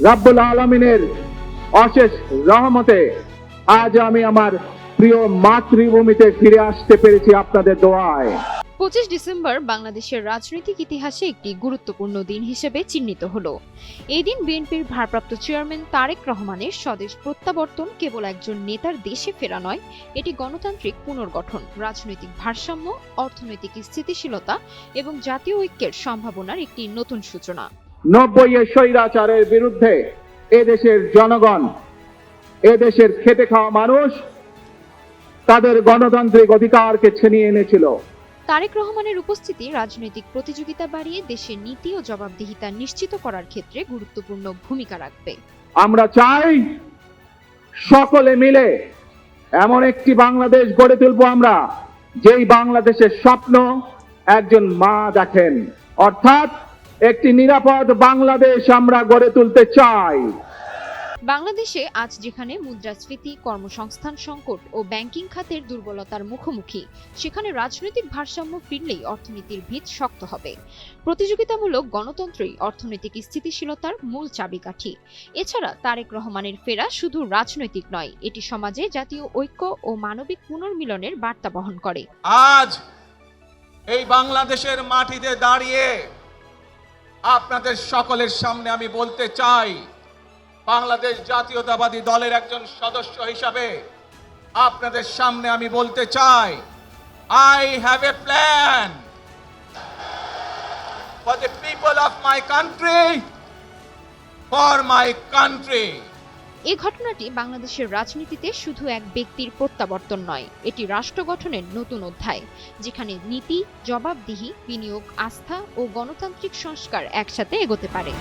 রাব্বুল আলামিনের অশেষ রহমতে আজ আমি আমার প্রিয় মাতৃভূমিতে ফিরে আসতে পেরেছি আপনাদের দোয়ায়। 25 ডিসেম্বর বাংলাদেশের রাজনৈতিক ইতিহাসে একটি গুরুত্বপূর্ণ দিন হিসেবে চিহ্নিত হলো। এই দিন বিএনপির ভারপ্রাপ্ত চেয়ারম্যান তারেক রহমানের স্বদেশ প্রত্যাবর্তন কেবল একজন নেতার দেশে ফেরা নয়, এটি গণতান্ত্রিক পুনর্গঠন, রাজনৈতিক ভারসাম্য, অর্থনৈতিক স্থিতিশীলতা এবং জাতীয় ঐক্যের সম্ভাবনার একটি নতুন সূচনা। 90 স্বৈরাচারের বিরুদ্ধে এদেশের জনগণ, এদেশের খেটে খাওয়া মানুষ তাদের গণতান্ত্রিক অধিকারকে ছিনিয়ে এনেছিল। তারেক রহমানের উপস্থিতি রাজনৈতিক প্রতিযোগিতা বাড়িয়ে দেশের নীতি ও জবাবদিহিতা নিশ্চিত করার ক্ষেত্রে গুরুত্বপূর্ণ ভূমিকা রাখবে। আমরা চাই সকলে মিলে এমন একটি বাংলাদেশ গড়ে তুলব আমরা, যেই বাংলাদেশের স্বপ্ন একজন মা দেখেন, অর্থাৎ একটি নিরাপদ বাংলাদেশ আমরা গড়ে তুলতে চাই। বাংলাদেশে আজ যেখানে মুদ্রাস্ফীতি, কর্মসংস্থান সংকট ও ব্যাংকিং খাতের দুর্বলতার মুখোমুখি, সেখানে রাজনৈতিক ভারসাম্য ফিরলেই অর্থনীতির ভিত শক্ত হবে। প্রতিযোগিতামূলক গণতন্ত্রই অর্থনৈতিক স্থিতিশীলতার মূল চাবিকাঠি। এছাড়া তারেক রহমানের ফেরা শুধু রাজনৈতিক নয়, এটি সমাজে জাতীয় ঐক্য ও মানবিক পুনর্মিলনের বার্তা বহন করে। আজ এই বাংলাদেশের মাটিতে দাঁড়িয়ে আপনাদের সকলের সামনে আমি বলতে চাই, বাংলাদেশ জাতীয়তাবাদী দলের একজন সদস্য হিসাবে আপনাদের সামনে আমি বলতে চাই, I have a plan for the people of my country, for my country. এই ঘটনাটি বাংলাদেশের রাজনীতিতে শুধু এক ব্যক্তির প্রত্যাবর্তন নয়, এটি রাষ্ট্র গঠনের নতুন অধ্যায়, যেখানে নীতি, জবাবদিহি, বিনিয়োগ, আস্থা ও গণতান্ত্রিক সংস্কার একসাথে এগোতে পারে।